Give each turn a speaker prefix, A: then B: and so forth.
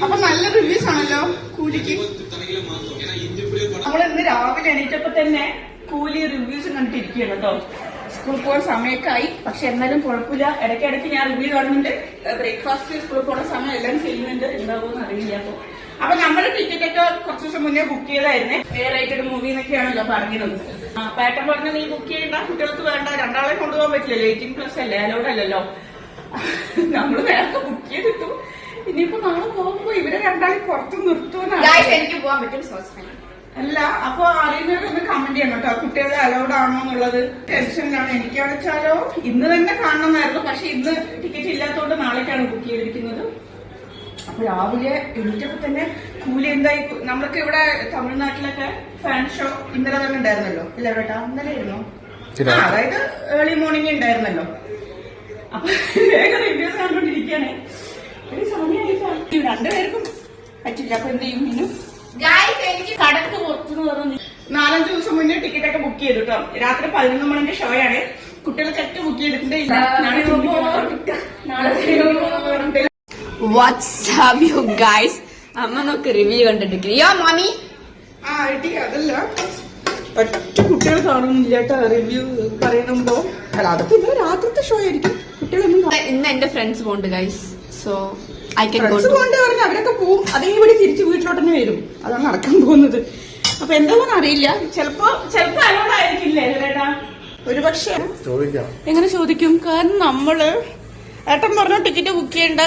A: അപ്പൊ നല്ല റിവ്യൂസ് ആണല്ലോ കൂലിക്ക്. നമ്മൾ ഇന്ന് രാവിലെ എണീറ്റപ്പോ തന്നെ കൂലി റിവ്യൂസ് കണ്ടിരിക്കുകയാണ് കേട്ടോ. സ്കൂളിൽ പോകാൻ സമയമൊക്കെയായി, പക്ഷെ എന്നാലും കുഴപ്പമില്ല. ഇടയ്ക്കിടയ്ക്ക് ഞാൻ റിവ്യൂ കാണുന്നുണ്ട്. ബ്രേക്ക്ഫാസ്റ്റ് സ്കൂളിൽ പോകുന്ന സമയം എല്ലാം ചെയ്യുന്നുണ്ട്. എന്താവുമെന്ന് അറിയില്ല. അപ്പൊ നമ്മുടെ ടിക്കറ്റ് ഒക്കെ കുറച്ച് ദിവസം മുന്നേ ബുക്ക് ചെയ്തായിരുന്നേ. റേറ്റഡ് മൂവി എന്നൊക്കെയാണല്ലോ പറഞ്ഞത്. പേട്ടൻ പറഞ്ഞ നീ ബുക്ക് ചെയ്യണ്ട, കുട്ടികൾക്ക് വേണ്ട, രണ്ടാളെ കൊണ്ടുപോകാൻ പറ്റില്ലല്ലോ, 18+ അല്ലേ, അലോഡ് അല്ലല്ലോ. നമ്മള് നേരത്തെ ബുക്ക് ചെയ്തിട്ടു. ഇനിയിപ്പോ നാളെ പോകുമ്പോ ഇവരെ രണ്ടാളെ പുറത്ത് നിർത്തുമെന്നാണ്.
B: എനിക്ക് പോകാൻ പറ്റും
A: അല്ല, അപ്പൊ അറിയുന്നവരൊന്ന് കമന്റ് ചെയ്യണം കേട്ടോ, കുട്ടികളെ അലൗഡ് ആണോ എന്നുള്ളത്. ടെൻഷനിലാണ്. എനിക്കാണെന്ന് വെച്ചാലോ ഇന്ന് തന്നെ കാണണമെന്നായിരുന്നു, പക്ഷെ ഇന്ന് ടിക്കറ്റ് ഇല്ലാത്തതുകൊണ്ട് നാളേക്കാണ് ബുക്ക് ചെയ്തിരിക്കുന്നത്. അപ്പൊ രാവിലെ എണീറ്റപ്പോ തന്നെ കൂലി എന്തായി. നമ്മൾക്ക് ഇവിടെ തമിഴ്നാട്ടിലൊക്കെ ഫാൻ ഷോ ഇന്നലെ തന്നെ ഉണ്ടായിരുന്നല്ലോ. ഇല്ല കേട്ടാ, ഇന്നലെ ആയിരുന്നോ? അതായത് ഏർലി മോർണിംഗ് ഉണ്ടായിരുന്നല്ലോ. അപ്പൊ വേഗം റിവ്യൂസ് കണ്ടോണ്ടിരിക്കുകയാണ്. ഒരു സമയമായിട്ട് രണ്ടുപേർക്കും പറ്റില്ല. അപ്പൊ എന്ത് ചെയ്യും? ഇന്നും
B: എനിക്ക്
A: കടക്ക് പുറത്തുനിന്ന് പറഞ്ഞു 4-5 ദിവസം മുന്നേ ടിക്കറ്റ് ഒക്കെ ബുക്ക് ചെയ്തു കേട്ടോ. രാത്രി 11 മണിന്റെ ഷോയാണ്. കുട്ടികൾക്കൊക്കെ ബുക്ക് ചെയ്തിട്ടുണ്ട്.
B: വാട്സ്ആപ്പ് യു ഗൈസ്, അമ്മ നോക്ക് റിവ്യൂ കണ്ടിട്ടിരിക്കുന്നു. യോ മമ്മി.
A: അതല്ല, ഒറ്റ കുട്ടികൾ കാണുന്നില്ല കേട്ടോ റിവ്യൂ പറയണമ്പോ. അല്ല, അതൊക്കെ ഇന്ന് രാത്രിത്തെ ഷോ ആയിരിക്കും. കുട്ടികളൊന്നും
B: ഇന്ന് എന്റെ ഫ്രണ്ട്സ് പോകുന്നുണ്ട് guys. So I can
A: go. പറഞ്ഞ് അവരൊക്കെ പോവും. അതേപടി തിരിച്ച് വീട്ടിലോട്ട് തന്നെ വരും. അതാണ് നടക്കാൻ പോകുന്നത്. അപ്പൊ എന്താണെന്ന് അറിയില്ല. ചിലപ്പോ അലോടായിരിക്കില്ലേ ചേട്ടാ? ഒരുപക്ഷെ. എങ്ങനെ ചോദിക്കും? കാരണം നമ്മള് ഏട്ടൻ പറഞ്ഞ ടിക്കറ്റ് ബുക്ക് ചെയ്യണ്ട,